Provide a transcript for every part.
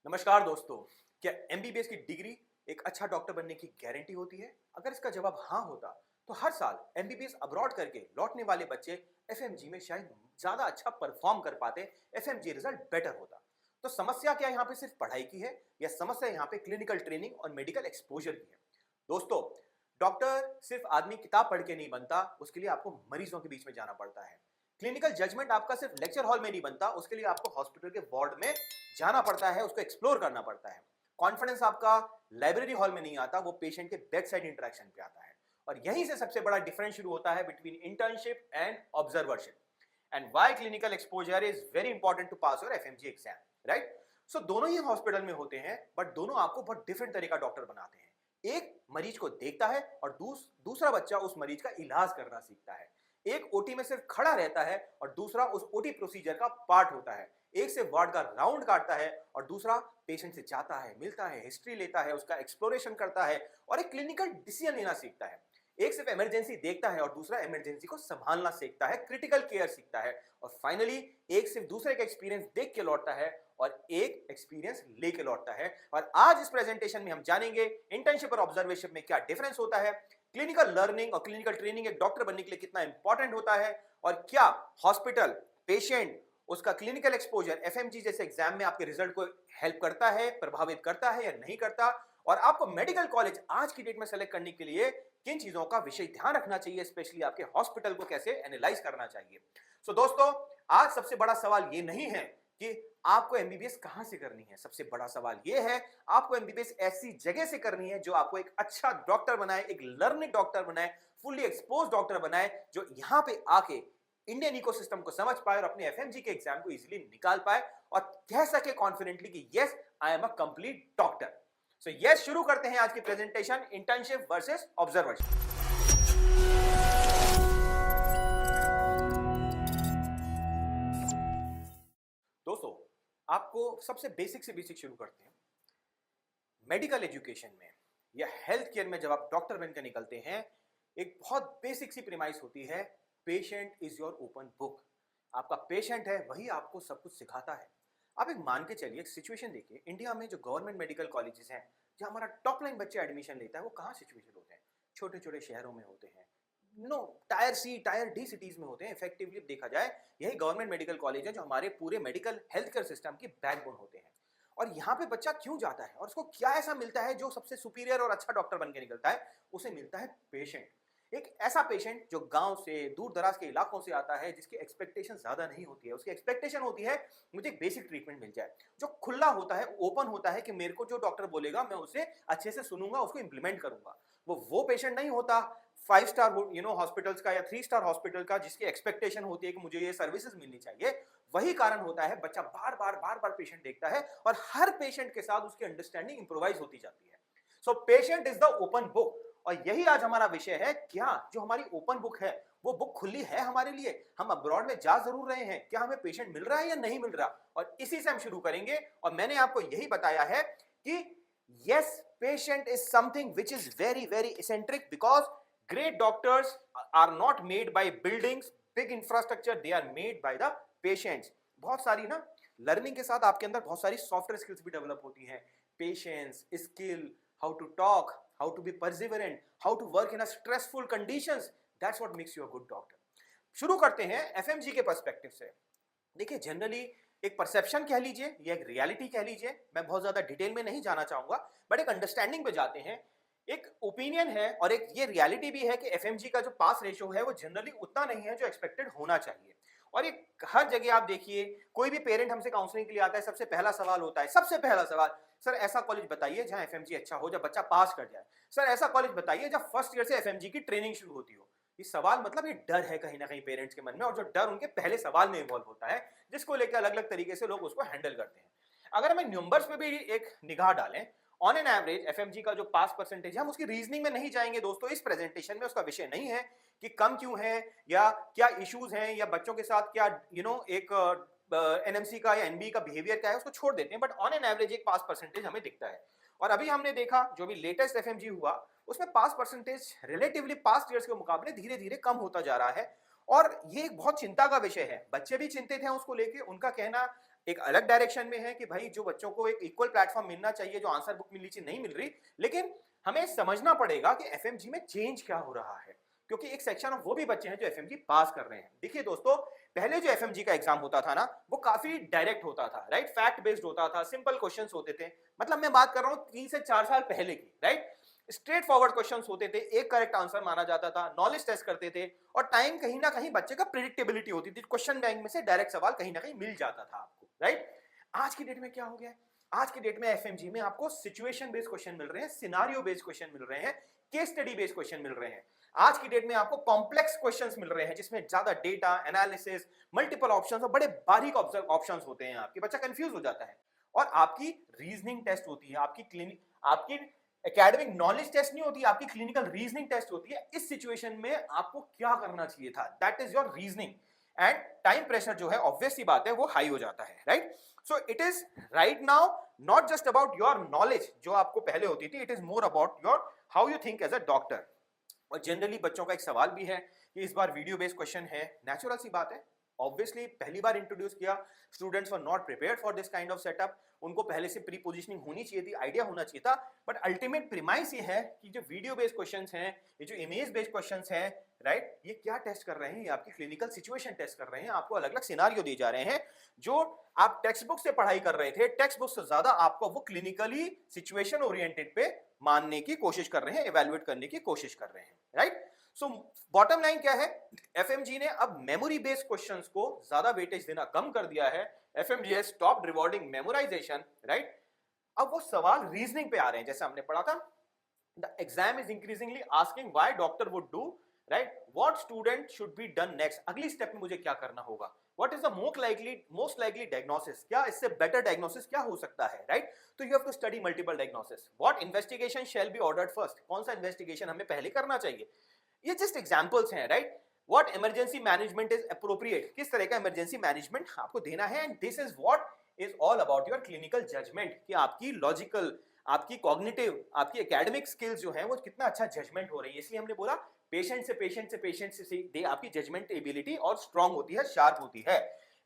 नमस्कार दोस्तों। क्या एमबीबीएस की डिग्री एक अच्छा डॉक्टर बनने की गारंटी होती है? अगर इसका जवाब हाँ होता तो हर साल एमबीबीएस अब्रॉड करके लौटने वाले बच्चे एफएमजी में शायद ज्यादा अच्छा परफॉर्म कर पाते, एफएमजी रिजल्ट बेटर होता। तो समस्या क्या यहाँ पे सिर्फ पढ़ाई की है या समस्या यहाँ पे क्लिनिकल ट्रेनिंग और मेडिकल एक्सपोजर की है? दोस्तों, डॉक्टर सिर्फ आदमी किताब पढ़ के नहीं बनता, उसके लिए आपको मरीजों के बीच में जाना पड़ता है। क्लिनिकल जजमेंट आपका सिर्फ लेक्चर हॉल में नहीं बनता, उसके लिए आपको हॉस्पिटल के वार्ड में जाना पड़ता है, उसको एक्सप्लोर करना पड़ता है। कॉन्फिडेंस आपका लाइब्रेरी हॉल में नहीं आता, वो पेशेंट के बेड साइड इंटरेक्शन पे आता है। और यहीं से सबसे बड़ा डिफरेंस शुरू होता है between internship and observership and why clinical exposure is very important to pass your FMG exam, right? So दोनों ही हॉस्पिटल में होते हैं, बट दोनों आपको बहुत डिफरेंट तरह का डॉक्टर बनाते हैं। एक मरीज को देखता है और दूसरा बच्चा उस मरीज का इलाज करना सीखता है। एक ओटी में सिर्फ खड़ा रहता है और दूसरा उस ओटी प्रोसीजर का पार्ट होता है। एक से वार्ड का राउंड काटता है और दूसरा पेशेंट से जाता है, मिलता है, हिस्ट्री लेता है, उसका एक्सप्लोरेशन करता है और एक क्लिनिकल डिसीजन लेना सीखता है। एक सिर्फ इमरजेंसी देखता है और दूसरा इमरजेंसी को संभालना सीखता है, क्रिटिकल केयर सीखता है। और फाइनली एक सिर्फ दूसरे का एक्सपीरियंस देख के लौटता है और एक एक्सपीरियंस लेके लौटता है। और आज इस प्रेजेंटेशन में हम जानेंगे इंटर्नशिप और ऑब्जर्वेशन में क्या डिफरेंस होता है, क्लिनिकल लर्निंग और क्लिनिकल ट्रेनिंग एक डॉक्टर बनने के लिए कितना इंपॉर्टेंट होता है, और क्या हॉस्पिटल, पेशेंट, उसका क्लिनिकल एक्सपोजर एफएमजी जैसे एग्जाम में आपके रिजल्ट को हेल्प करता है, प्रभावित करता है या नहीं करता, और आपको मेडिकल कॉलेज आज की डेट में सेलेक्ट करने के लिए किन चीजों का विषय ध्यान रखना चाहिए, स्पेशली आपके हॉस्पिटल को कैसे एनालाइज करना चाहिए। सो दोस्तों, आज सबसे बड़ा सवाल ये नहीं है कि आपको एमबीबीएस कहां से करनी है। सबसे बड़ा सवाल यह है आपको एमबीबीएस ऐसी जगह से करनी है जो आपको एक अच्छा डॉक्टर बनाए, एक लर्निंग डॉक्टर बनाए, फुल्ली एक्सपोज डॉक्टर बनाए, जो यहां पे आके इंडियन इकोसिस्टम को समझ पाए और अपने एफएमजी के एग्जाम को इजीली निकाल पाए और कह सके कॉन्फिडेंटली कि yes, I am a complete doctor. So yes, शुरू करते हैं आज की प्रेजेंटेशन, इंटर्नशिप वर्सेस ऑब्जर्वेशन। दोस्तों, आपको सबसे बेसिक से बेसिक शुरू करते हैं। मेडिकल एजुकेशन में या हेल्थ केयर में जब आप डॉक्टर बनकर निकलते हैं, एक बहुत बेसिक सी प्रीमाइस होती है, patient is your open book. आपका पेशेंट है, वही आपको सब कुछ सिखाता है। आप एक मान के चलिए, एक सिचुएशन देखिए, इंडिया में जो गवर्नमेंट मेडिकल कॉलेजेस हैं, जहां हमारा टॉप लाइन बच्चे एडमिशन लेता है, वो कहाँ सिचुएशन होते हैं? छोटे छोटे शहरों में होते हैं, नो टायर सी टायर डी सिटीज में होते हैं। इफेक्टिवली देखा जाए, यही गवर्नमेंट मेडिकल कॉलेज है जो हमारे पूरे मेडिकल हेल्थ केयर सिस्टम की बैकबोन होते हैं। और यहाँ पे बच्चा क्यों जाता है और उसको क्या ऐसा मिलता है जो सबसे सुपीरियर और अच्छा डॉक्टर बन के निकलता है? उसे मिलता है पेशेंट। एक ऐसा पेशेंट जो गांव से, दूर दराज के इलाकों से आता है, जिसकी एक्सपेक्टेशन ज्यादा नहीं होती है। उसकी एक्सपेक्टेशन होती है मुझे एक बेसिक ट्रीटमेंट मिल जाए, जो खुला होता है, ओपन होता है कि मेरे को जो डॉक्टर बोलेगा मैं उसे अच्छे से सुनूंगा, उसको इंप्लीमेंट करूंगा। वो पेशेंट नहीं होता 5 स्टार हॉस्पिटल्स का या 3 स्टार हॉस्पिटल का, जिसकी एक्सपेक्टेशन होती है कि मुझे ये सर्विसेज मिलनी चाहिए। वही कारण होता है बच्चा बार बार पेशेंट देखता है और हर पेशेंट के साथ उसकी अंडरस्टैंडिंग इंप्रोवाइज होती जाती है। So patient is the open book, और यही आज हमारा विषय है। क्या जो हमारी ओपन बुक है, वो बुक खुली है हमारे लिए? हम अब्रॉड में जा जरूर रहे हैं, क्या हमें पेशेंट मिल रहा है या नहीं मिल रहा? और इसी से हम शुरू करेंगे। और मैंने आपको यही बताया है कि yes, patient is something which is very very eccentric, because great doctors are not made by buildings, big infrastructure, they are made by the patients। बहुत सारी ना लर्निंग के साथ आपके अंदर बहुत सारी सॉफ्टवेयर स्किल्स भी डेवलप होती हैं। Patience, skill, how to talk, how to be perseverant, how to work in a stressful conditions, that's what makes you a good doctor. शुरू करते हैं एफएमजी के पर्सपेक्टिव से। देखिए, जनरली एक परसेप्शन कह लीजिए या एक रियलिटी कह लीजिए, मैं बहुत ज्यादा डिटेल में नहीं जाना चाहूंगा, बट एक अंडरस्टैंडिंग पे जाते हैं। एक ओपिनियन है और एक ये रियलिटी भी है कि एफएमजी का जो पास रेशियो है वो जनरली उतना नहीं है जो एक्सपेक्टेड होना चाहिए। और ये हर जगह आप देखिए, कोई भी पेरेंट हमसे काउंसलिंग के लिए आता है, सबसे पहला सवाल होता है, सबसे पहला सवाल, सर ऐसा कॉलेज बताइए जहां एफएमजी अच्छा हो, जब बच्चा पास कर जाए। सर ऐसा कॉलेज बताइए जब फर्स्ट ईयर से एफएमजी की ट्रेनिंग शुरू होती हो। ये सवाल मतलब ये डर है कहीं ना कहीं पेरेंट्स के मन में, और जो डर उनके पहले सवाल में इन्वॉल्व होता है, जिसको लेकर अलग अलग तरीके से लोग उसको हैंडल करते हैं। अगर हमें नंबर्स पे भी एक निगाह डालें, ऑन एन एवरेज एफएमजी का जो पास परसेंटेज है, हम उसकी रीजनिंग में नहीं जाएंगे दोस्तों, इस प्रेजेंटेशन में उसका विषय नहीं है कि कम क्यों है या क्या इश्यूज हैं या बच्चों के साथ क्या एक एनएमसी का या एनबी का बिहेवियर क्या है, उसको छोड़ देते हैं। बट ऑन एन एवरेज एक पास परसेंटेज हमें दिखता है। और अभी हमने देखा जो भी लेटेस्ट एफएमजी हुआ, उसमें पास परसेंटेज रिलेटिवली पास्ट ईयर्स के मुकाबले धीरे धीरे कम होता जा रहा है। और ये एक बहुत चिंता का विषय है, बच्चे भी चिंतित हैं उसको लेके। उनका कहना एक अलग डायरेक्शन में है कि भाई जो बच्चों को एक इक्वल प्लेटफॉर्म मिलना चाहिए, जो आंसर बुक मिलनी चाहिए नहीं मिल रही, लेकिन हमें समझना पड़ेगा कि एफएमजी में चेंज क्या हो रहा है, क्योंकि एक सेक्शन ऑफ वो भी बच्चे हैं जो एफएमजी पास कर रहे हैं। देखिए दोस्तों, पहले जो एफएमजी का एग्जाम होता था ना, वो काफी डायरेक्ट होता था, राइट, फैक्ट बेस्ड होता था, सिंपल क्वेश्चंस होते थे, मतलब मैं बात कर रहा हूं 3 से 4 साल पहले की, राइट। स्ट्रेट फॉरवर्ड क्वेश्चंस होते थे, एक करेक्ट आंसर माना जाता था, नॉलेज टेस्ट करते थे, और टाइम कहीं ना कहीं बच्चे का प्रिडिक्टेबिलिटी होती थी, क्वेश्चन बैंक में से डायरेक्ट सवाल कहीं ना कहीं मिल जाता था आपको, राइट। आज की डेट में क्या हो गया है? आज की डेट में एफएमजी में आपको सिचुएशन बेस्ड क्वेश्चन मिल रहे हैं, सिनारियो बेस्ड क्वेश्चन मिल रहे हैं, केस स्टडी बेस्ड क्वेश्चन मिल रहे हैं। आज की डेट में आपको कॉम्प्लेक्स क्वेश्चंस मिल रहे हैं जिसमें ज्यादा डेटा एनालिसिस, मल्टीपल ऑप्शंस और बड़े बारीक ऑप्शंस होते हैं, आपके बच्चा कंफ्यूज हो जाता है। और आपकी रीजनिंग टेस्ट होती है, आपकी एकेडमिक नॉलेज टेस्ट नहीं होती, आपकी क्लिनिकल रीजनिंग टेस्ट होती है। इस सिचुएशन में आपको क्या करना चाहिए था, that is your reasoning, and time pressure जो है ऑब्वियस सी बात है वो हाई हो जाता है, right. So it is right now not just about your knowledge जो आपको पहले होती थी, it is more about your how you think as a doctor. और जनरली बच्चों का एक सवाल भी है कि इस बार वीडियो बेस्ड क्वेश्चन है, नेचुरल सी बात है, ऑब्वियसली पहली बार इंट्रोड्यूस किया, students were not prepared for this kind of setup, उनको पहले से प्री पोजिशनिंग होनी चाहिए थी, आइडिया होना चाहिए था। बट अल्टीमेट प्रीमाइस ये है कि जो वीडियो बेस्ड क्वेश्चंस हैं, ये जो इमेज बेस्ड क्वेश्चंस हैं, राइट, ये क्या टेस्ट कर रहे हैं, ये आपकी क्लिनिकल सिचुएशन टेस्ट कर रहे हैं, आपको अलग अलग सिनारियो दिए जा रहे हैं। जो आप टेक्स्ट बुक से पढ़ाई कर रहे थे, टेक्स्ट बुक से ज्यादा आपको वो क्लिनिकली सिचुएशन ओरिएंटेड पे मानने की कोशिश कर रहे हैं, इवेल्युएट करने की कोशिश कर रहे हैं, राइट। सो बॉटम लाइन क्या है, एफएमजी ने अब मेमोरी बेस्ड क्वेश्चंस को ज्यादा वेटेज देना कम कर दिया है। FMG has stopped rewarding memorisation, right. अब वो सवाल रीजनिंग पे आ रहे हैं, जैसे हमने पढ़ा था, the exam is increasingly asking why doctor would do, right, what student should be done next, अगली स्टेप में मुझे क्या करना होगा, what is the most likely diagnosis, क्या इससे बेटर डायग्नोसिस क्या हो सकता है, राइट। तो you have to study multiple diagnosis, what investigation shall be ordered first, कौन सा इन्वेस्टिगेशन हमें पहले करना चाहिए। ये जस्ट एग्जांपल्स हैं, right. What emergency management is appropriate, किस तरह का इमरजेंसी मैनेजमेंट आपको देना है, and this is what is all about your clinical judgement, कि आपकी लॉजिकल, आपकी कॉग्निटिव, आपकी एकेडमिक स्किल्स जो हैं वो कितना अच्छा जजमेंट हो रही है। इसलिए हमने बोला पेशेंट से आपकी जजमेंट एबिलिटी और स्ट्रांग होती है, शार्प होती है।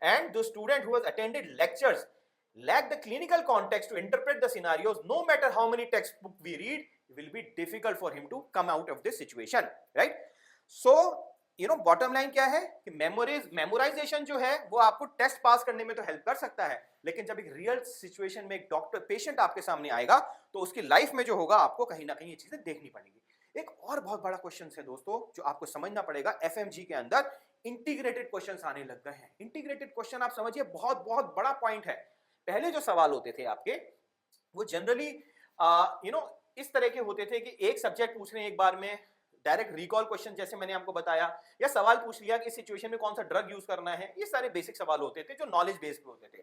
And the student who has attended lectures lack the clinical context to interpret the scenarios, no matter how many textbook we read, it will be difficult for him to come out of this situation, right? So you know bottom line क्या है कि memorization जो है वो आपको test pass करने में तो हेल्प कर सकता है, लेकिन जब एक रियल सिचुएशन में एक डॉक्टर पेशेंट आपके सामने आएगा तो उसकी लाइफ में जो होगा आपको कहीं ना कहीं ये चीजें देखनी पड़ेगी। एक और बहुत बड़ा क्वेश्चन है दोस्तों जो आपको समझना पड़ेगा, एफएमजी के अंदर इंटीग्रेटेड क्वेश्चंस आने लग गए हैं। इंटीग्रेटेड क्वेश्चन आप समझिए बहुत बहुत बड़ा पॉइंट है। पहले जो सवाल होते थे आपके वो जनरली इस तरह के होते थे कि एक सब्जेक्ट पूछ रहे हैं एक बार में, डायरेक्ट रिकॉल क्वेश्चन जैसे मैंने आपको बताया, या सवाल पूछ लिया कि इस सिचुएशन में कौन सा ड्रग यूज करना है, ये सारे बेसिक सवाल होते थे जो नॉलेज बेस्ड होते थे।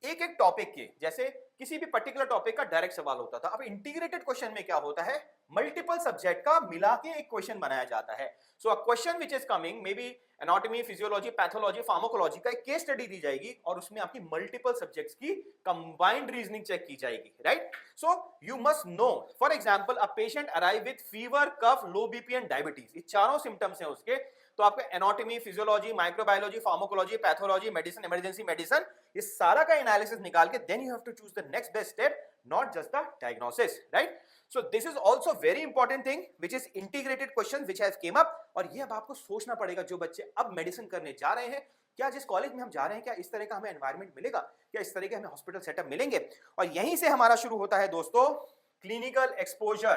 एक एक टॉपिक के, जैसे किसी भी पर्टिकुलर टॉपिक का डायरेक्ट सवाल होता था। अब इंटीग्रेटेड क्वेश्चन में क्या होता है, मल्टीपल सब्जेक्ट का मिला के एक क्वेश्चन बनाया जाता है। So a question which is coming may be anatomy, physiology, pathology, pharmacology का एक केस स्टडी दी जाएगी और उसमें आपकी मल्टीपल सब्जेक्ट्स की कंबाइंड रीजनिंग चेक की जाएगी, right. So you must know, for example a patient arrive with fever, cough, low BP and diabetes, ये चारों सिम्टम्स हैं उसके, तो आपको anatomy, physiology, microbiology, pharmacology, pathology, medicine, emergency medicine, ये सारा का एनालिसिस निकाल के then you have to choose the next best step, not just the diagnosis, right. So this is also very important thing which is integrated question which has came up. और ये अब आपको सोचना पड़ेगा, जो बच्चे अब मेडिसिन करने जा रहे हैं, क्या जिस कॉलेज में हम जा रहे हैं क्या इस तरह का हमें एनवायरनमेंट मिलेगा, क्या इस तरह के हमें हॉस्पिटल सेटअप मिलेंगे। और यहीं से हमारा शुरू होता है दोस्तों क्लिनिकल एक्सपोजर,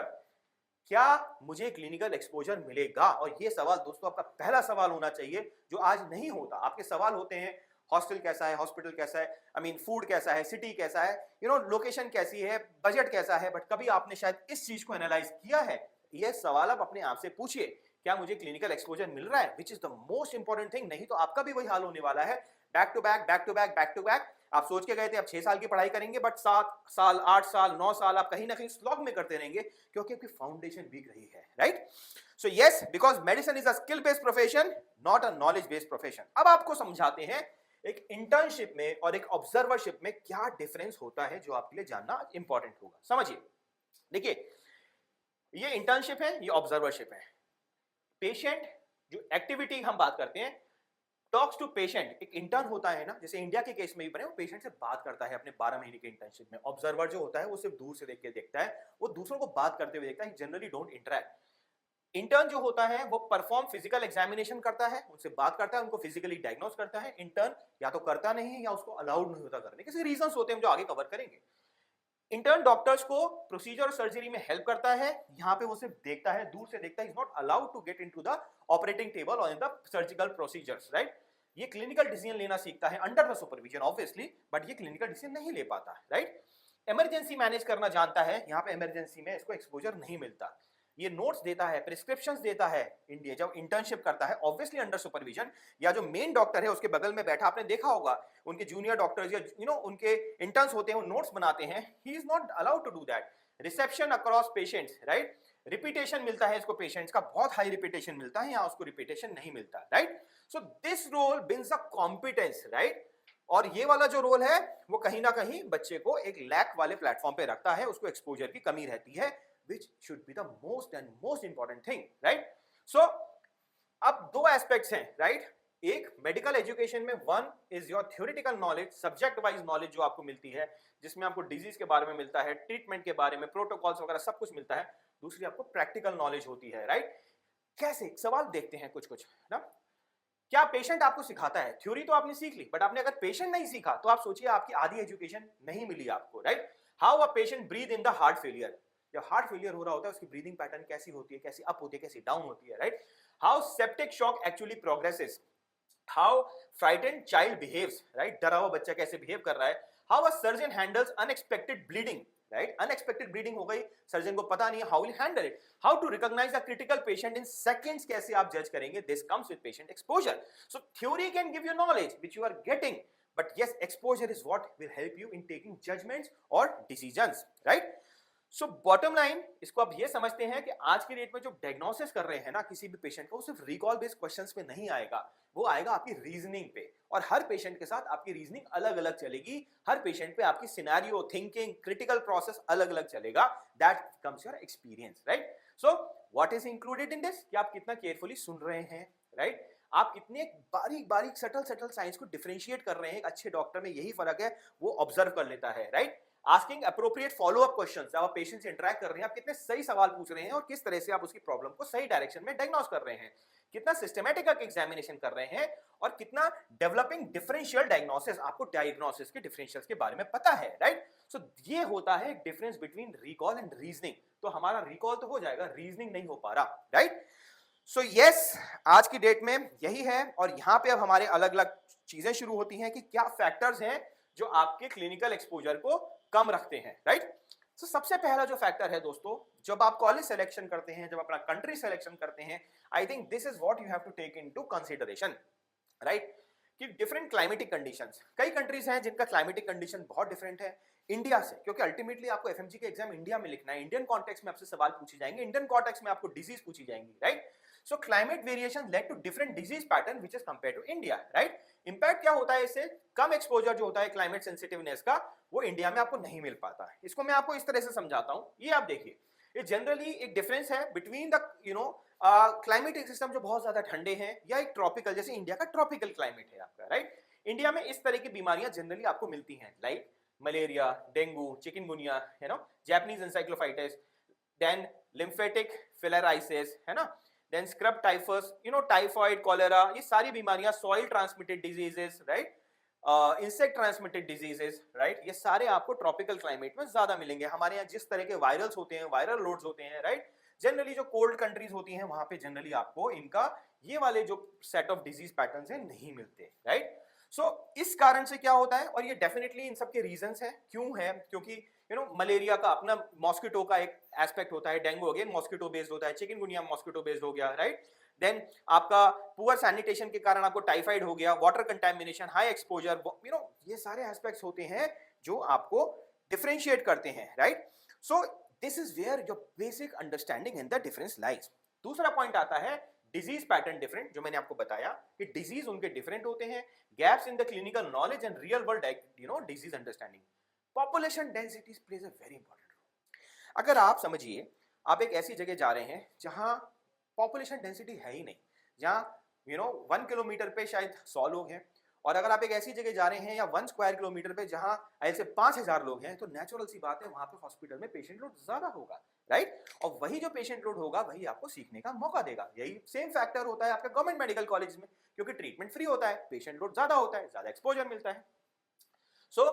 क्या मुझे क्लिनिकल एक्सपोजर मिलेगा। और ये सवाल दोस्तों आपका पहला सवाल होना चाहिए जो आज नहीं होता। आपके सवाल होते हैं हॉस्टल कैसा है, हॉस्पिटल कैसा है, आई मीन फूड कैसा है, सिटी कैसा है, लोकेशन कैसी है, बजट कैसा है, बट कभी आपने शायद इस चीज को एनालाइज किया है। ये सवाल आप अपने आप से पूछिए, क्या मुझे क्लिनिकल एक्सपोजर मिल रहा है, which is the most important thing. नहीं तो आपका भी वही हाल होने वाला है, back to back back to back back to back. आप सोच के गए थे आप 6 साल की पढ़ाई करेंगे, बट 7 साल 8 साल 9 साल आप कहीं ना कहीं स्लॉग में करते रहेंगे क्योंकि आपकी फाउंडेशन वीक रही है, right. So yes, because medicine is a skill based profession, not a knowledge based profession. अब आपको समझाते हैं एक इंटर्नशिप में और एक ऑब्जर्वरशिप में क्या डिफरेंस होता है, जो आपके लिए जानना इंपॉर्टेंट होगा। समझिए, देखिए ये इंटर्नशिप है, ये ऑब्जर्वरशिप है। पेशेंट जो एक्टिविटी हम बात करते हैं, टॉक्स टू पेशेंट, एक इंटर्न होता है ना, जैसे इंडिया के केस में भी बने, वो पेशेंट से बात करता है अपने 12 महीने के इंटर्नशिप में। ऑब्जर्वर जो होता है वो सिर्फ दूर से देख के देखता है, वो दूसरों को बात करते हुए देखता है, जनरली डोंट इंटरैक्ट। इंटर्न जो होता है वो परफॉर्म फिजिकल एग्जामिनेशन करता है, उनसे बात करता है, उनको फिजिकली डायग्नोस करता है। इंटर्न या तो करता नहीं है या उसको अलाउड नहीं होता करने, किसी रीजंस होते हैं जो आगे कवर करेंगे। इंटर्न डॉक्टर्स को प्रोसीजर और सर्जरी में हेल्प करता है, यहां पे वो सिर्फ देखता है, दूर से देखता है, is not allowed to get into the operating table और in the surgical procedures, right. ये क्लिनिकल डिसीजन लेना सीखता है under the supervision obviously, but ये क्लिनिकल डिसीजन नहीं ले पाता है, राइट। इमरजेंसी मैनेज करना जानता है, यहाँ पे इमरजेंसी में इसको एक्सपोजर नहीं मिलता। ये नोट्स देता है, प्रिस्क्रिप्शंस देता है। इंडिया जब इंटर्नशिप करता है ऑब्वियसली अंडर सुपरविजन, या जो मेन डॉक्टर है उसके बगल में बैठा, आपने देखा होगा उनके जूनियर डॉक्टर्स या उनके इंटर्न्स होते हैं, वो नोट्स बनाते हैं। He is not allowed to do that. Reception across patients, right. Repetition मिलता है इसको, पेशेंट्स का बहुत हाई रिपीटेशन मिलता है, यहाँ उसको रिपीटेशन नहीं मिलता, right. So this role builds a competence, right. और ये वाला जो रोल है वो कहीं ना कहीं बच्चे को एक लैक वाले प्लेटफॉर्म पे रखता है, उसको एक्सपोजर की कमी रहती है, which should be the most important thing, right? So अब दो एस्पेक्ट्स हैं, right? एक मेडिकल एजुकेशन में, one is your theoretical knowledge, subject wise knowledge जो आपको मिलती है, जिसमें आपको डिजीज के बारे में मिलता है, ट्रीटमेंट के बारे में, प्रोटोकॉल्स वगैरह सब कुछ मिलता है। दूसरी आपको प्रैक्टिकल नॉलेज होती है, राइट। कैसे? सवाल देखते हैं कुछ कुछ ना। क्या पेशेंट आपको सिखाता है? थ्योरी तो आपने सीख ली, बट आपने अगर पेशेंट नहीं सीखा तो आप सोचिए आपकी आधी एजुकेशन नहीं मिली आपको, right. How a patient breathe in the heart failure, जब हार्ट फेलियर हो रहा होता है उसकी ब्रीदिंग पैटर्न कैसी होती है, कैसी अप होती है, कैसी डाउन होती है, right. How septic shock actually progresses, how frightened child behaves, right, डरा हुआ बच्चा कैसे बिहेव कर रहा है। How a surgeon handles unexpected bleeding, right, unexpected bleeding हो गई, सर्जन को पता नहीं है, how will handle it. How to recognise a critical patient in seconds, कैसे आप जज करेंगे, this comes with patient exposure. So theory can give you knowledge which you are getting, but yes, exposure is what will help you in taking judgments or decisions, right? So bottom line, इसको आप ये समझते हैं कि आज की date में जो डायग्नोसिस कर रहे हैं ना किसी भी पेशेंट को, सिर्फ रिकॉल बेस्ड क्वेश्चंस पे नहीं आएगा, वो आएगा आपकी रीजनिंग पे। और हर पेशेंट के साथ आपकी रीजनिंग अलग अलग चलेगी, हर पेशेंट पे आपकी सिनेरियो, थिंकिंग, क्रिटिकल प्रोसेस अलग अलग चलेगा। That comes your experience, right. So what is included in this, कि आप कितना केयरफुली सुन रहे हैं, राइट। आप कितने बारीक बारीक सटल सटल साइंस को डिफरेंशिएट कर रहे हैं। एक अच्छे डॉक्टर में यही फर्क है, वो ऑब्जर्व कर लेता है, right. Asking appropriate follow up questions, जब आप पेशेंट से इंटरेक्ट कर रहे हैं, आप कितने सही सवाल पूछ रहे हैं और किस तरह से आप उसकी प्रॉब्लम को सही डायरेक्शन में डायग्नोस कर रहे हैं, कितना सिस्टमैटिक एग्जामिनेशन कर रहे हैं, और कितना डेवलपिंग डिफरेंशियल डायग्नोसिस, आपको डायग्नोसिस के डिफरेंशियल्स के बारे में पता है, राइट। सो ये होता है difference between recall and reasoning. तो हमारा रिकॉल तो हो जाएगा, रीजनिंग नहीं हो पा रहा, राइट। सो यस, आज की डेट में यही है। और यहां पे अब हमारे अलग अलग चीजें शुरू होती हैं कि क्या फैक्टर्स हैं जो आपके क्लिनिकल एक्सपोजर को कम रखते हैं, राइट। तो सबसे पहला जो फैक्टर है दोस्तों, जब आप कॉलेज सिलेक्शन करते हैं, जब अपना कंट्री सिलेक्शन करते हैं, I think this is what you have to take into consideration, right, कि डिफरेंट क्लाइमेटिक कंडीशंस। कई कंट्रीज हैं जिनका क्लाइमेटिक कंडीशन बहुत डिफरेंट है इंडिया से, क्योंकि अल्टीमेटली आपको एफएमजी के एग्जाम इंडिया में लिखना है, इंडियन कॉन्टेक्स्ट में आपसे सवाल पूछे जाएंगे, इंडियन कॉन्टेक्स्ट में आपको डिजीज पूछी जाएंगी, right. So climate variation led to different disease pattern which is compared to India, right. Impact क्या होता है इससे, कम एक्सपोजर जो होता है क्लाइमेट सेंसिटिवनेस का, वो इंडिया में आपको नहीं मिल पाता है। इसको मैं आपको इस तरह से समझाता हूं, ये आप देखिए, ये जनरली एक डिफरेंस है बिटवीन द क्लाइमेटिक सिस्टम जो बहुत ज्यादा ठंडे हैं, या एक ट्रॉपिकल, जैसे इंडिया का ट्रॉपिकल क्लाइमेट है आपका, राइट। इंडिया में इस तरह की बीमारियां जनरली आपको मिलती हैं, like malaria, dengue, chikungunya, Japanese encephalitis, then lymphatic filariasis, है ना, then scrub typhus, typhoid, cholera, ये सारी बीमारियां, soil transmitted diseases, right, insect transmitted diseases, right, ये सारे आपको ट्रॉपिकल क्लाइमेट में ज्यादा मिलेंगे। हमारे यहाँ जिस तरह के वायरल्स होते हैं, वायरल लोड्स होते हैं, राइट, जनरली जो कोल्ड कंट्रीज होती हैं वहां पे जनरली आपको इनका ये वाले जो सेट ऑफ डिजीज पैटर्न्स हैं नहीं मिलते, राइट। सो इस कारण से क्या होता है, और ये डेफिनेटली इन सब के रीजंस हैं क्यों है, क्योंकि मलेरिया का अपना मॉस्किटो का एक एस्पेक्ट होता है, डेंगू अगेन मॉस्किटो बेस्ड होता है, चिकनगुनिया मॉस्किटो बेस्ड हो गया, राइट। देन आपका पुअर सैनिटेशन के कारण आपको टाइफाइड हो गया, वाटर कंटामिनेशन, हाई एक्सपोजर, ये सारे एस्पेक्ट्स होते हैं जो आपको डिफरेंशिएट करते हैं, right. So this is where your basic understanding in the difference lies. दूसरा पॉइंट आता है डिजीज पैटर्न डिफरेंट, जो मैंने आपको बताया कि डिजीज उनके डिफरेंट होते हैं, gaps in the clinical knowledge and real world disease understanding. Population density plays a very important role. अगर आप समझिए, आप एक ऐसी जगह जा रहे हैं जहां पॉपुलेशन डेंसिटी है ही नहीं, जहां 1 किलोमीटर पे शायद 100 लोग हैं, और अगर आप एक ऐसी जगह जा रहे हैं या 1 स्क्वायर किलोमीटर पे जहां ऐसे 5000 लोग हैं, तो नेचुरल सी बात है वहां पे हॉस्पिटल में पेशेंट लोड ज्यादा होगा, राइट? और वही जो पेशेंट लोड होगा वही आपको सीखने का मौका देगा। यही सेम फैक्टर होता है आपके गवर्नमेंट मेडिकल कॉलेज में, क्योंकि ट्रीटमेंट फ्री होता है, पेशेंट लोड ज्यादा होता है, ज्यादा एक्सपोजर मिलता है। So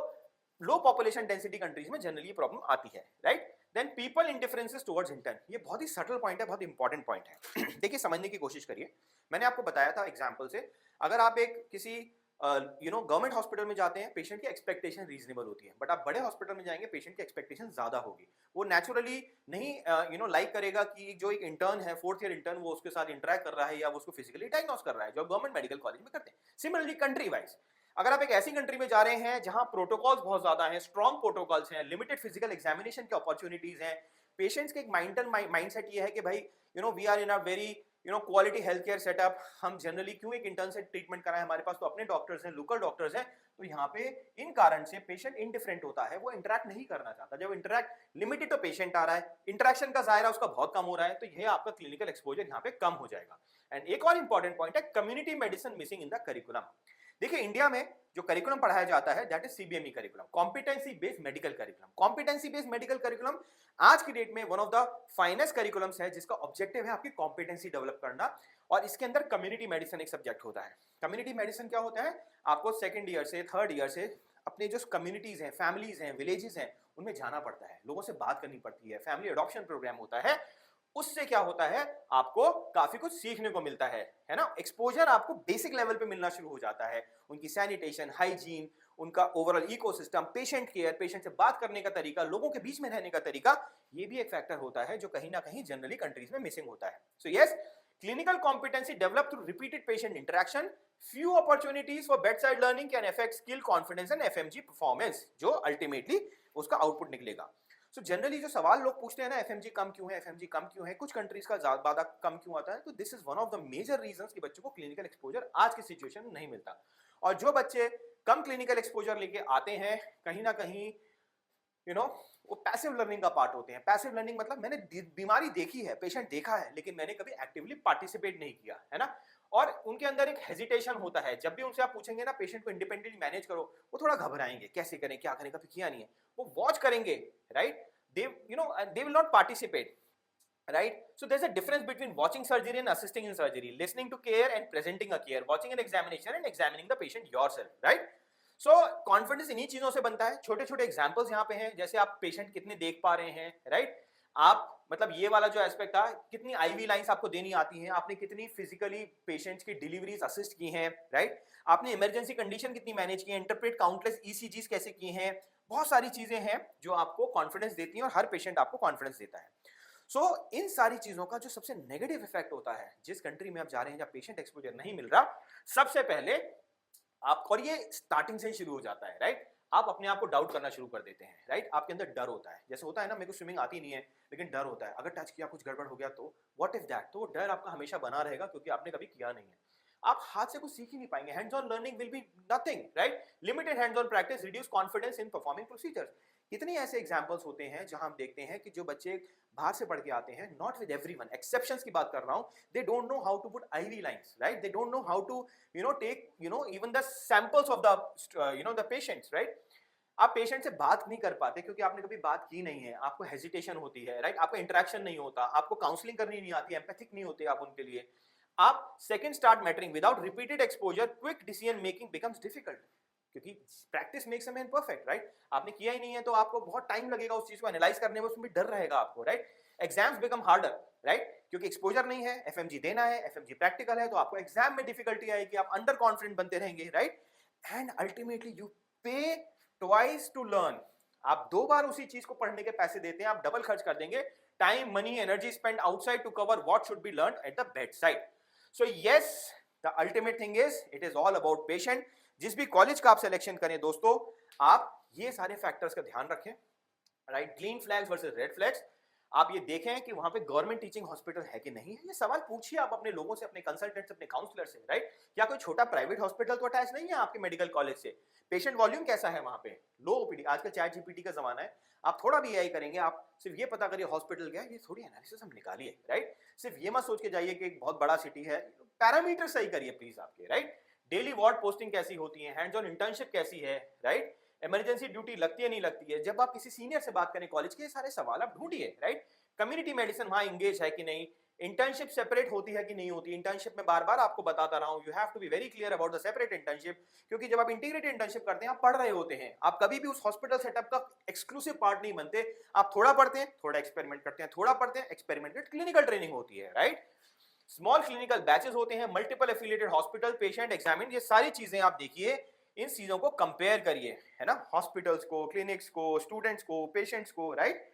low population density countries में जनरली प्रॉब्लम आती है, right? Then people indifferences towards intern, ये बहुत ही सटल पॉइंट है, बहुत इंपॉर्टेंट पॉइंट है। देखिए समझने की कोशिश करिए, मैंने आपको बताया था एग्जांपल से, अगर आप एक किसी गवर्नमेंट हॉस्पिटल में जाते हैं, पेशेंट की एक्सपेक्टेशन रीजनेबल होती है, बट आप बड़े हॉस्पिटल में जाएंगे, पेशेंट की एक्सपेक्टेशन ज्यादा होगी। वो नेचुरली नहीं लाइक करेगा कि जो एक इंटर्न है, 4th ईयर इंटर्न, वो उसके साथ इंटरेक्ट कर रहा है या वो उसको फिजिकली डायग्नोस कर रहा है, जो गवर्नमेंट मेडिकल कॉलेज में करते हैं। सिमिलरली कंट्री वाइज, अगर आप एक ऐसी कंट्री में जा रहे हैं जहां प्रोटोकॉल्स बहुत ज्यादा हैं, स्ट्रॉन्ग प्रोटोकॉल्स हैं, लिमिटेड फिजिकल एग्जामिनेशन की अपॉर्चुनिटीज हैं, पेशेंट्स के एक माइंडसेट ये है कि भाई we are in a very quality health care setup, हम जनरली क्यों एक इंटर्न से ट्रीटमेंट कराएं, हमारे पास तो अपने डॉक्टर्स हैं, लोकल डॉक्टर्स हैं। तो यहाँ पे इन कारण से पेशेंट इनडिफरेंट होता है, वो इंटरेक्ट नहीं करना चाहता। जब इंटरेक्ट लिमिटेड तो पेशेंट आ रहा है, इंटरेक्शन का दायरा उसका बहुत कम हो रहा है, तो ये आपका क्लिनिकल एक्सपोजर यहाँ पे कम हो जाएगा। एंड एक और इंपॉर्टेंट पॉइंट है community medicine missing in the curriculum. देखिए इंडिया में जो करिकुलम पढ़ाया जाता है that is CBME curriculum, competency based medical curriculum. Competency based medical curriculum आज की डेट में one of the finest curriculums है, जिसका ऑब्जेक्टिव है आपकी कॉम्पिटेंसी डेवलप करना, और इसके अंदर कम्युनिटी मेडिसिन एक सब्जेक्ट होता है। कम्युनिटी मेडिसिन क्या होता है, आपको 2nd ईयर से 3rd ईयर से अपने जो कम्युनिटीज हैं, फैमिलीज हैं, विलेजेस हैं, उनमें जाना पड़ता है, लोगों से बात करनी पड़ती है, फैमिली अडॉप्शन प्रोग्राम होता है। उससे क्या होता है, आपको काफी कुछ सीखने को मिलता है ना? एक्सपोजर आपको बेसिक लेवल पे मिलना शुरू हो जाता है, उनकी सैनिटेशन, हाइजीन, उनका overall ecosystem, patient care, patient से बात करने का तरीका, लोगों के बीच में रहने का तरीका, ये भी एक फैक्टर होता है जो कहीं ना कहीं जनरली कंट्रीज में मिसिंग होता है। So yes, clinical competency developed through repeated patient interaction, few opportunities for bedside learning can affect skill, confidence and FMG performance, जो ultimately उसका आउटपुट निकलेगा। सो जनरली जो सवाल लोग पूछते हैं ना, एफएमजी कम क्यों है, एफएमजी कम क्यों है, कुछ कंट्रीज का ज्यादा कम क्यों आता है, तो this is one of the major reasons कि बच्चों को क्लिनिकल एक्सपोजर आज की सिचुएशन में नहीं मिलता। और जो बच्चे कम क्लिनिकल एक्सपोजर लेके आते हैं, कहीं ना कहीं वो पैसिव लर्निंग का पार्ट होते हैं। पैसिव लर्निंग मतलब मैंने बीमारी देखी है, पेशेंट देखा है, लेकिन मैंने कभी एक्टिवली पार्टिसिपेट नहीं किया, है ना? और उनके अंदर एक हेजिटेशन होता है। जब भी उनसे आप पूछेंगे ना पेशेंट को इंडिपेंडेंटली मैनेज करो, वो थोड़ा घबराएंगे, कैसे करें, क्या करें, कभी किया नहीं है। वो वॉच करेंगे, right? they will not participate, right? So there's a difference between watching surgery and assisting in surgery, listening to care and presenting a care, watching an examination and examining the patient yourself, right? So confidence इन्हीं चीजों से बनता है। छोटे छोटे examples यहाँ पे हैं, जैसे आप पेशेंट कितने देख पा रहे हैं, राइट? आप मतलब ये वाला जो एस्पेक्ट था, कितनी आईवी लाइंस आपको देनी आती हैं, आपने कितनी फिजिकली पेशेंट्स की डिलीवरीज असिस्ट की हैं, राइट? आपने इमरजेंसी कंडीशन कितनी मैनेज की है, इंटरप्रेट काउंटलेस ईसीजीज कैसे की हैं, बहुत सारी चीजें हैं जो आपको कॉन्फिडेंस देती हैं, और हर पेशेंट आपको कॉन्फिडेंस देता है। सो इन सारी चीजों का जो सबसे नेगेटिव इफेक्ट होता है, जिस कंट्री में आप जा रहे हैं जहाँ पेशेंट एक्सपोजर नहीं मिल रहा, सबसे पहले आप, और ये स्टार्टिंग से ही शुरू हो जाता है, राइट? आप अपने आप को डाउट करना शुरू कर देते हैं, राइट? आपके अंदर डर होता है, जैसे होता है ना, मेरे को स्विमिंग आती नहीं है लेकिन डर होता है, अगर टच किया कुछ गड़बड़ हो गया तो व्हाट इफ दैट, तो वो डर आपका हमेशा बना रहेगा क्योंकि आपने कभी किया नहीं है। आप हाथ से कुछ सीख ही नहीं पाएंगे, hands on learning will be nothing, right? Limited hands on practice reduce confidence in performing procedures. कितने ऐसे एग्जांपल्स होते हैं जहां हम देखते हैं कि जो बच्चे बाहर से पढ़ के आते हैं, नॉट विद एवरीवन, एक्सेप्शंस की बात कर रहा हूं, they don't know how to put IV lines, right? They don't know how to take even the samples of the the patients, right? आप पेशेंट से बात नहीं कर पाते क्योंकि आपने कभी बात की नहीं है, आपको हेजिटेशन होती है, राइट? आपका इंटरेक्शन नहीं होता, आपको काउंसलिंग करनी नहीं आती, एम्पैथिक नहीं होते आप उनके लिए। आप second start mattering, without repeated exposure quick decision making becomes difficult, क्योंकि practice makes a man perfect, right? आपने किया ही नहीं है तो आपको बहुत टाइम लगेगा उस चीज को एनालाइज करने में, उसमें भी डर रहेगा आपको, right? Exams become harder, right? क्योंकि एक्सपोजर नहीं है, एफएमजी देना है, एफएमजी प्रैक्टिकल है, तो आपको एग्जाम में डिफिकल्टी आएगी, आप अंडर कॉन्फिडेंट बनते रहेंगे, राइट? एंड अल्टीमेटली यू पे ट्वाइस टू लर्न। आप 2 बार उसी चीज को पढ़ने के पैसे देते हैं, आप डबल खर्च कर देंगे, time, money, energy spend outside to cover what should be learn at the bed side. So yes, the ultimate thing is it is all about patient. जिस भी कॉलेज का आप सिलेक्शन करें दोस्तों, आप ये सारे फैक्टर्स का ध्यान रखें, right? Green flags versus red flags. आप ये देखें कि वहां पे गवर्नमेंट टीचिंग हॉस्पिटल है कि नहीं है। ये सवाल पूछिए आप अपने लोगों से, अपने कंसल्टेंट से, अपने काउंसलर से, राइट? क्या कोई छोटा प्राइवेट हॉस्पिटल तो अटैच नहीं है आपके मेडिकल कॉलेज से? पेशेंट वॉल्यूम कैसा है वहां पे? लो ओपीडी। आजकल चैट जीपीटी का जमाना है, आप थोड़ा भी एआई करेंगे, आप सिर्फ ये पता करिए हॉस्पिटल क्या है, ये थोड़ी एनालिसिस हम निकालिए, राइट? सिर्फ ये मत सोच के जाइए कि एक बहुत बड़ा सिटी है, पैरामीटर सही करिए प्लीज आपके, राइट? डेली वार्ड पोस्टिंग कैसी होती है, हैंड्स ऑन इंटर्नशिप कैसी है, राइट? इमरजेंसी ड्यूटी लगती है नहीं लगती है? जब आप किसी सीनियर से बात करें कॉलेज के, सारे सवाल आप ढूंढिए, राइट? कम्युनिटी मेडिसिन वहां इंगेज है कि नहीं? इंटर्नशिप सेपरेट होती है कि नहीं होती? इंटर्नशिप में बार बार आपको बताता रहा हूं, you have to be very clear about the separate internship, क्योंकि जब आप इंटीग्रेटेड इंटर्नशिप करते हैं आप पढ़ रहे होते हैं, आप कभी भी उस हॉस्पिटल सेटअप का एक्सक्लूसिव पार्ट नहीं बनते। आप थोड़ा पढ़ते हैं, थोड़ा एक्सपेरिमेंट करते हैं, थोड़ा पढ़ते हैं, एक्सपेरिमेंट, क्लिनिकल ट्रेनिंग होती है, राइट? स्मॉल क्लिनिकल बैचेस होते हैं, multiple affiliated hospital, patient examine, ये सारी चीजें आप देखिए, इन चीजों को कंपेयर करिए, है ना? हॉस्पिटल्स को, क्लिनिक्स को, स्टूडेंट्स को, पेशेंट्स को, राइट?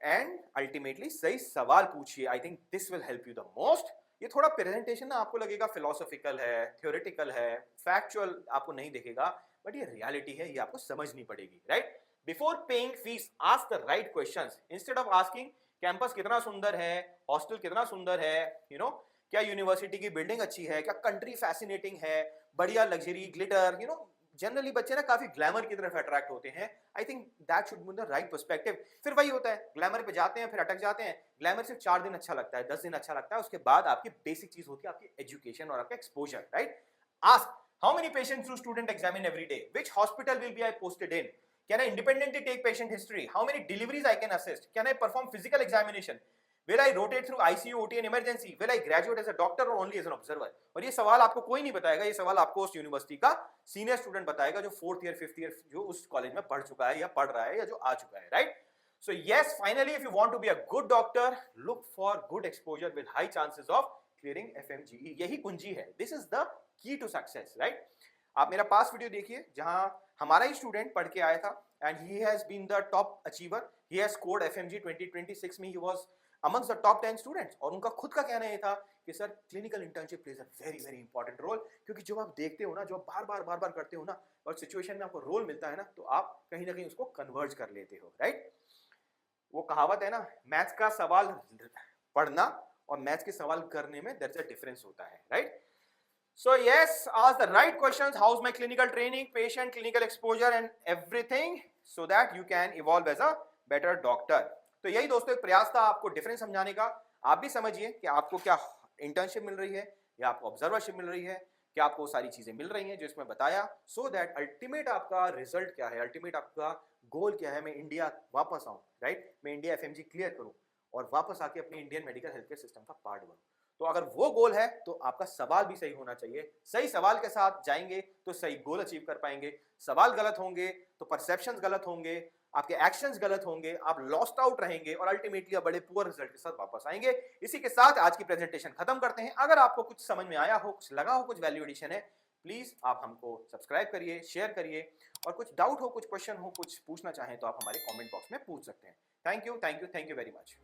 एंड अल्टीमेटली सही सवाल पूछिए। आई think this will help you the most. ये थोड़ा प्रेजेंटेशन ना आपको लगेगा फिलोसॉफिकल है, थ्योरेटिकल है, फैक्चुअल आपको नहीं दिखेगा, बट ये रियलिटी है, ये आपको समझनी पड़ेगी, right? Before paying fees ask the right questions instead of asking campus कितना सुंदर है, हॉस्टल कितना सुंदर है, यू नो, क्या यूनिवर्सिटी की बिल्डिंग अच्छी है, क्या कंट्री फैसिनेटिंग है, बढ़िया luxury glitter, you know. Generally बच्चे ना काफी ग्लैमर की तरफ अट्रैक्ट होते हैं। I think that should be the right perspective. फिर वही होता है, ग्लैमर पे जाते हैं फिर अटक जाते हैं। ग्लैमर सिर्फ 4 दिन अच्छा लगता है, 10 दिन अच्छा लगता है, उसके बाद आपकी बेसिक चीज होती है आपकी एजुकेशन और आपका exposure, right? Ask how many patients do student examine every day, which hospital will be I posted in, can I independently take patient history, how many deliveries I can assist, can I perform physical examination, will I rotate through ICU, OT and emergency, will I graduate as a doctor or only as an observer? और ये सवाल आपको कोई नहीं बताएगा, ये सवाल आपको उस यूनिवर्सिटी का सीनियर स्टूडेंट बताएगा जो 4th ईयर 5th ईयर जो उस कॉलेज में पढ़ चुका है या पढ़ रहा है या जो आ चुका है, right? So yes, finally if you want to be a good doctor, look for good exposure with high chances of clearing FMGE। यही कुंजी है, this is the key to success, right? आप मेरा पास्ट वीडियो देखिए जहां हमारा ही student पढ़ के आया था and he has been the top achiever, he has scored FMG 2026 में, he was amongst the top 10 students. और उनका खुद का कहना ये था कि sir clinical internship plays a very very important role, क्योंकि जब आप देखते हो ना, जो बार बार करते हो ना, और सिचुएशन में आपको रोल मिलता है ना, तो आप कहीं ना कहीं उसको कन्वर्ज कर लेते हो, राइट? वो कहावत है ना, मैथ्स का सवाल पढ़ना और मैथ्स के सवाल करने में देयर इज अ डिफरेंस होता है, right? So yes, ask the right questions. How's my clinical training, patient clinical exposure and everything, so that you can evolve as a better doctor. तो यही दोस्तों एक प्रयास था आपको डिफरेंस समझाने का। आप भी समझिए कि आपको क्या इंटर्नशिप मिल रही है या आपको ऑब्जर्वरशिप मिल रही है, क्या आपको सारी चीजें मिल रही हैं जो इसमें बताया, सो दैट अल्टीमेट आपका रिजल्ट क्या है, अल्टीमेट आपका गोल क्या है। मैं इंडिया वापस आऊं, राइट? मैं इंडिया FMG क्लियर करूं और वापस आके अपने Indian medical health care system का पार्ट बनूं। तो अगर वो गोल है तो आपका सवाल भी सही होना चाहिए। सही सवाल के साथ जाएंगे तो सही गोल अचीव कर पाएंगे। सवाल गलत होंगे तो परसेप्शंस गलत होंगे, आपके एक्शंस गलत होंगे, आप लॉस्ट आउट रहेंगे और अल्टीमेटली बड़े पुअर रिजल्ट के साथ वापस आएंगे। इसी के साथ आज की प्रेजेंटेशन खत्म करते हैं। अगर आपको कुछ समझ में आया हो, कुछ लगा हो, कुछ वैल्यू एडिशन है, प्लीज आप हमको सब्सक्राइब करिए, शेयर करिए, और कुछ डाउट हो, कुछ क्वेश्चन हो, कुछ पूछना चाहें तो आप हमारे कमेंट बॉक्स में पूछ सकते हैं। Thank you very much.